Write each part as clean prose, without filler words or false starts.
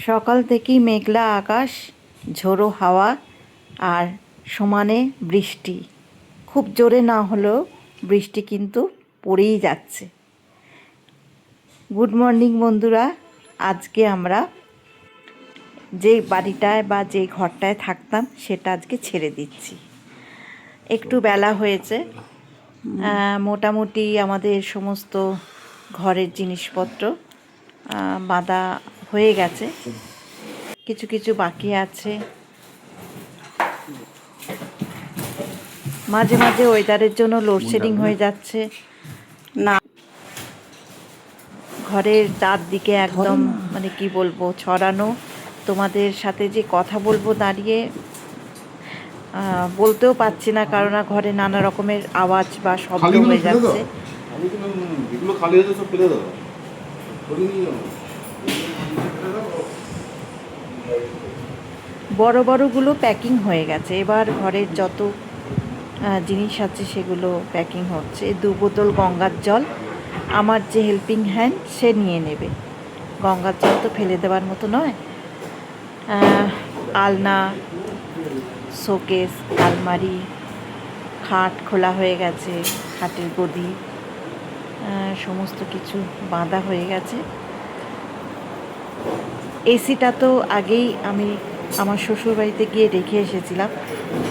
সকাল থেকেই মেঘলা আকাশ, ঝোড়ো হাওয়া আর সমানে বৃষ্টি। খুব জোরে না হলেও বৃষ্টি কিন্তু পড়েই যাচ্ছে। গুড মর্নিং বন্ধুরা। আজকে আমরা যে বাড়িটায় বা যে ঘরটায় থাকতাম সেটা আজকে ছেড়ে দিচ্ছি। একটু বেলা হয়েছে, মোটামুটি আমাদের সমস্ত ঘরের জিনিসপত্র বাঁধা হয়ে গেছে, কিছু কিছু বাকি আছে। মাঝে মাঝে ওয়েদারের জন্য লোডশেডিং হয়ে যাচ্ছে না, ঘরের চারদিকে একদম মানে কি বলবো ছড়ানো। তোমাদের সাথে যে কথা বলবো দাঁড়িয়ে বলতেও পারছি না, কারণ ঘরে নানা রকমের আওয়াজ বা শব্দ হয়ে যাচ্ছে। বড় বড়গুলো প্যাকিং হয়ে গেছে, এবার ঘরের যত জিনিস আছে সেগুলো প্যাকিং হচ্ছে। 2 বোতল গঙ্গার জল আমার যে হেল্পিং হ্যান্ড সে নিয়ে নেবে। গঙ্গার জল তো ফেলে দেওয়ার মতো নয়। আলনা, শোকেস, আলমারি, খাট খোলা হয়ে গেছে, খাটের গদি সমস্ত কিছু বাঁধা হয়ে গেছে। এসিটা তো আগেই আমি আমার শ্বশুরবাড়িতে গিয়ে রেখে এসেছিলাম,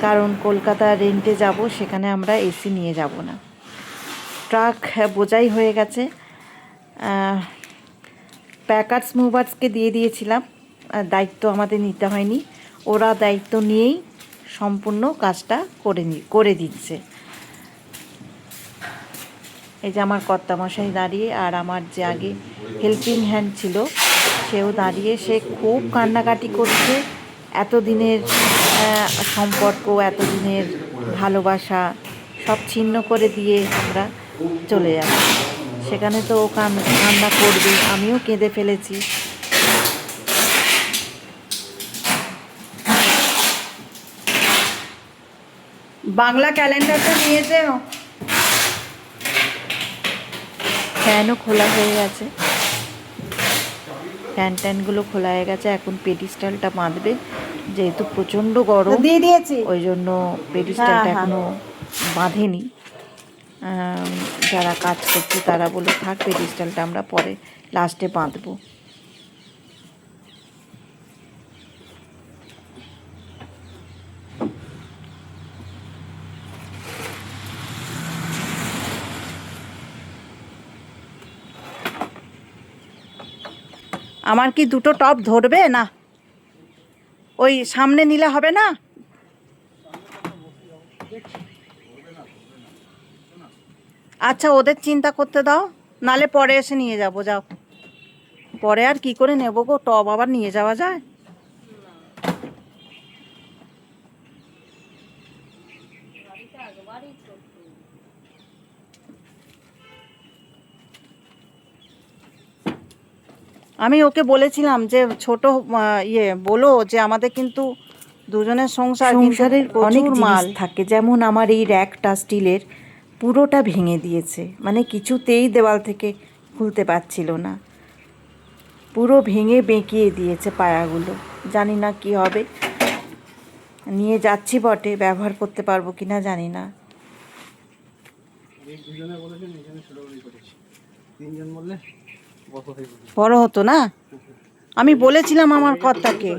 কারণ কলকাতা রেন্টে যাব, সেখানে আমরা এসি নিয়ে যাব না। ট্রাক বোঝাই হয়ে গেছে। প্যাকার্স মুভার্সকে দিয়ে দিয়েছিলাম, দায়িত্ব আমাদের নিতে হয়নি, ওরা দায়িত্ব নিয়েই সম্পূর্ণ কাজটা করে দিচ্ছে। এই যে আমার কর্তামশাই দাঁড়িয়ে, আর আমার যে আগে হেল্পিং হ্যান্ড ছিল সেও দাঁড়িয়ে, সে খুব কান্নাকাটি করছে। এতদিনের সম্পর্ক, এতদিনের ভালোবাসা সব ছিন্ন করে দিয়ে আমরা চলে যাচ্ছি, সেখানে তো ও কান্না করবে, আমিও কেঁদে ফেলেছি। বাংলা ক্যালেন্ডারটা নিয়ে যেও। ফ্যানও খোলা হয়ে গেছে, ফ্যান ট্যানগুলো খোলা হয়ে গেছে। এখন পেডিস্টালটা বাঁধবে, যেহেতু প্রচণ্ড গরম দিয়ে দিয়েছি, ওই জন্য পেডিস্টালটা এখনো বাঁধেনি। যারা কাজ করছে তারা বলে থাক, পেডিস্টালটা আমরা পরে লাস্টে বাঁধবো। আমার কি দুটো টপ ধরবে না? ওই সামনে নিলে হবে না? আচ্ছা, ওদের চিন্তা করতে দাও, নালে পরে এসে নিয়ে যাবো। যাও, পরে আর কি করে নেবো গো, টব আবার নিয়ে যাওয়া যায়? আমি ওকে বলেছিলাম যে ছোট বলো যে আমাদের কিন্তু দুজনের সংসারের অনেক মাল থাকে, যেমন আমার এই র্যাকটা স্টিলের পুরোটা ভেঙে দিয়েছে, মানে কিছুতেই দেওয়াল থেকে খুলতে পারছিল না, পুরো ভেঙে বেঁকিয়ে দিয়েছে পায়াগুলো। জানি না কি হবে, নিয়ে যাচ্ছি বটে, ব্যবহার করতে পারবো কিনা জানি না। বড় হতো না, আমি বলেছিলাম আমার কর্তাকে।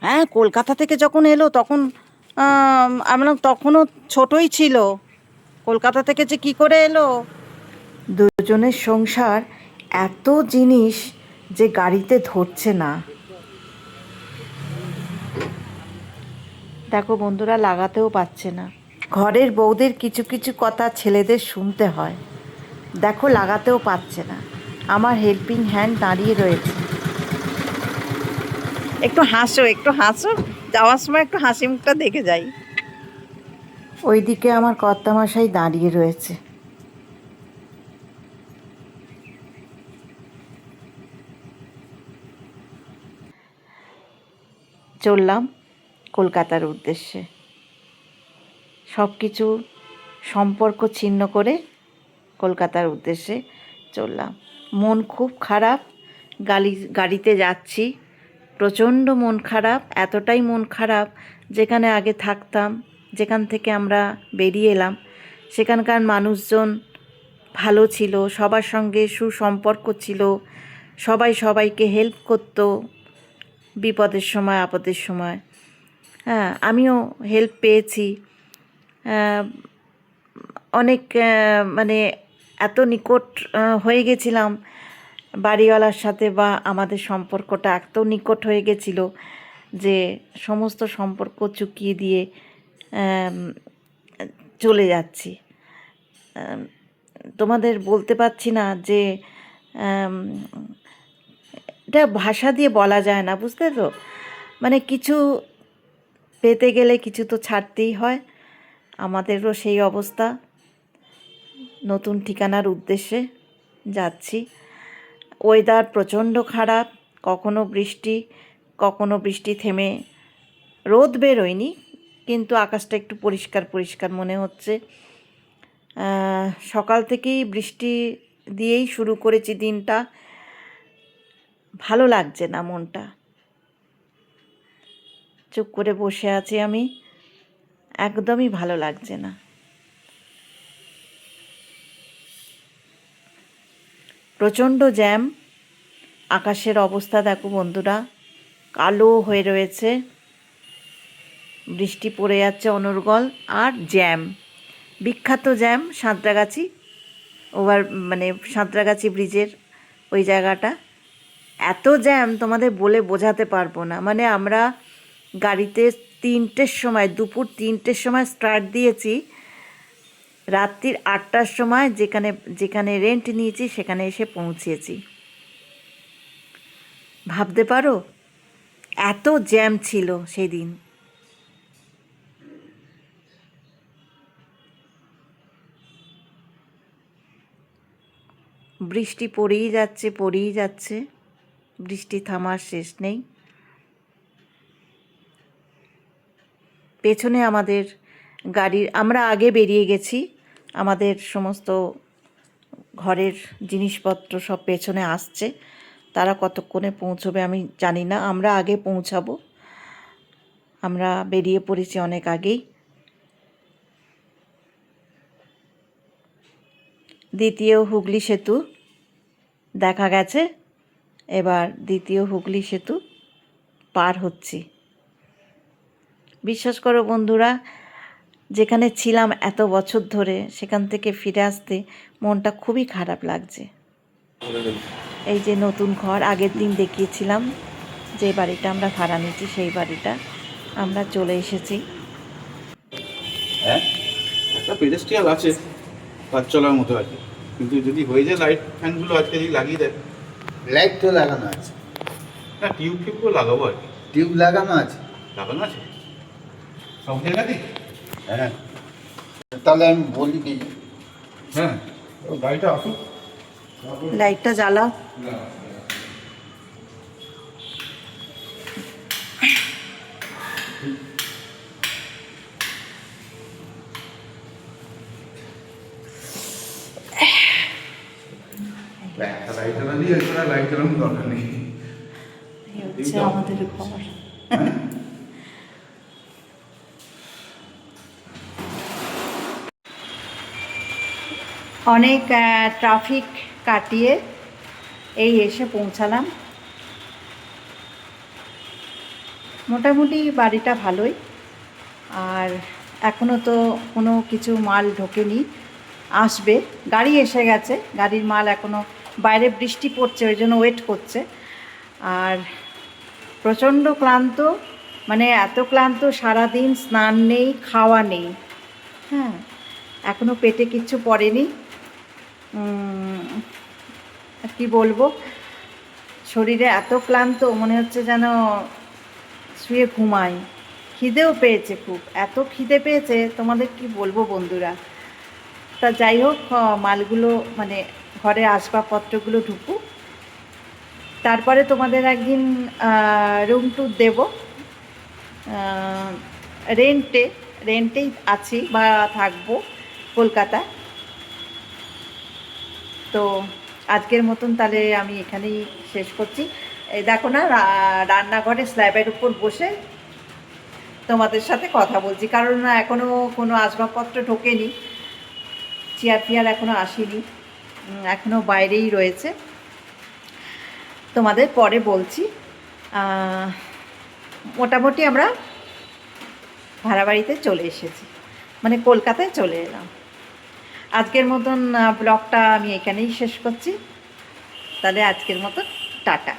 হ্যাঁ, কলকাতা থেকে যখন এলো তখন আমরা তখনও ছোটই ছিল, কলকাতা থেকে যে কি করে এলো। দুজনের সংসার, এত জিনিস যে গাড়িতে ধরছে না। দেখো বন্ধুরা, লাগাতেও পারছে না। ঘরের বউদের কিছু কিছু কথা ছেলেদের শুনতে হয়। দেখো, লাগাতেও পারছে না। আমার হেল্পিং হ্যান্ড দাঁড়িয়ে রয়েছে। একটু হাসো, একটু হাসো, যাওয়ার সময় একটু হাসি মুখটা দেখে যাই। ওইদিকে আমার কর্তামশাই দাঁড়িয়ে রয়েছে। চললাম কলকাতার উদ্দেশ্যে, সব কিছু সম্পর্ক ছিন্ন করে কলকাতার উদ্দেশ্যে চললাম। মন খুব খারাপ, গাড়িতে যাচ্ছি, প্রচণ্ড মন খারাপ, এতটাই মন খারাপ যেখানে আগে থাকতাম, যেখান থেকে আমরা বেরিয়ে এলাম সেখানকার মানুষজন ভালো ছিল, সবার সঙ্গে সুসম্পর্ক ছিল, সবাই সবাইকে হেল্প করতো বিপদের সময় আপদের সময়। হ্যাঁ, আমিও হেল্প পেয়েছি। অনেক মানে এত নিকট হয়ে গেছিলাম বাড়িওয়ালার সাথে, বা আমাদের সম্পর্কটা এত নিকট হয়ে গেছিল যে সমস্ত সম্পর্ক চুকিয়ে দিয়ে চলে যাচ্ছি। তোমাদের বলতে পারছি না যে এটা ভাষা দিয়ে বলা যায় না, বুঝতে তো? মানে কিছু পেতে গেলে কিছু তো ছাড়তেই হয়। আমাদেরও সেই অবস্থা। নতুন ঠিকানার উদ্দেশ্যে যাচ্ছি। ওয়েদার প্রচণ্ড খারাপ, কখনো বৃষ্টি থেমে রোদ বেরোয়নি, কিন্তু আকাশটা একটু পরিষ্কার পরিষ্কার মনে হচ্ছে। সকাল থেকেই বৃষ্টি দিয়েই শুরু করেছি দিনটা, ভালো লাগছে না মনটা। চুপ করে বসে আছি আমি, একদমই ভালো লাগছে না। প্রচণ্ড জ্যাম, আকাশের অবস্থা দেখো বন্ধুরা, কালো হয়ে রয়েছে, বৃষ্টি পড়ে যাচ্ছে অনর্গল, আর জ্যাম, বিখ্যাত জ্যাম সাঁতরাগাছি মানে সাঁতরাগাছি ব্রিজের ওই জায়গাটা। এত জ্যাম তোমাদের বলে বোঝাতে পারবো না। মানে আমরা গাড়িতে দুপুর 3টের সময় স্টার্ট দিয়েছি, রাত্রির 8টার সময় যেখানে রেন্ট নিয়েছি সেখানে এসে পৌঁছেছি। ভাবতে পারো এত জ্যাম ছিল সেদিন। বৃষ্টি পড়েই যাচ্ছে, বৃষ্টি থামার শেষ নেই। পেছনে আমাদের গাড়ির, আমরা আগে বেরিয়ে গেছি, আমাদের সমস্ত ঘরের জিনিসপত্র সব পেছনে আসছে। তারা কতক্ষণে পৌঁছবে আমি জানি না, আমরা আগে পৌঁছাবো। আমরা বেরিয়ে পড়েছি অনেক আগেই। দ্বিতীয় হুগলি সেতু দেখা গেছে, এবার দ্বিতীয় হুগলি সেতু পার হচ্ছি। বিশ্বাস করো বন্ধুরা, যেখানে ছিলাম এত বছর ধরে সেখান থেকে ফিরে আসতে মনটা খুবই খারাপ লাগছে। এই যে নতুন ঘর, আগের দিন দেখিয়েছিলাম যে বাড়িটা আমরা ভাড়া নিয়েছি, সেই বাড়িটা আমরা চলে এসেছি। হ্যাঁ, একটা পেডেস্ট্রিয়াল আছে কাজ চলার মতো আর কি, কিন্তু যদি হয়ে যায় লাইট ফ্যানগুলো আজকে যদি লাগিয়ে দেয়। লাইট তো লাগানো আছে, না টিউবগুলো লাগাবো আর কি। টিউব লাগানো আছে। লাগানো আছে সব জায়গাতেই। হ্যাঁ, তাহলে আমি বলি কি, হ্যাঁ ও গাড়িটা আসুক, লাইটটা জ্বালাও। একটা লাইট জ্বালালি, একটা লাইট জ্বালানোর দরকার নেই। এই হচ্ছে আমাদের ঘর। অনেক ট্রাফিক কাটিয়ে এই এসে পৌঁছালাম। মোটামুটি বাড়িটা ভালোই, আর এখনও তো কোনো কিছু মাল ঢোকেনি, আসবে। গাড়ি এসে গেছে, গাড়ির মাল এখনও বাইরে, বৃষ্টি পড়ছে ওই জন্য ওয়েট করছে। আর প্রচণ্ড ক্লান্ত, মানে এত ক্লান্ত, সারাদিন স্নান নেই, খাওয়া নেই। হ্যাঁ, এখনও পেটে কিচ্ছু পড়েনি। আর কি বলবো, শরীরে এত ক্লান্ত, মনে হচ্ছে যেন শুয়ে ঘুমাই। খিদেও পেয়েছে খুব, এত খিদে পেয়েছে তোমাদের কি বলবো বন্ধুরা। তা যাই হোক, মালগুলো মানে ঘরে আসবাবপত্রগুলো ঢুকুক, তারপরে তোমাদের একদিন রুম ট্যুর দেবো। রেন্টেই আছি বা থাকবো কলকাতা। তো আজকের মতন তাহলে আমি এখানেই শেষ করছি। এই দেখো না, রান্নাঘরে স্ল্যাবের উপর বসে তোমাদের সাথে কথা বলছি, কারণ এখনও কোনো আসবাবপত্র ঢোকেনি, চেয়ার ফিয়ার এখনও আসেনি, এখনও বাইরেই রয়েছে। তোমাদের পরে বলছি। মোটামুটি আমরা ভাড়া বাড়িতে চলে এসেছি, মানে কলকাতায় চলে এলাম। আজকের মতন ব্লগটা আমি এখানেই শেষ করছি। তাহলে আজকের মতন টাটা।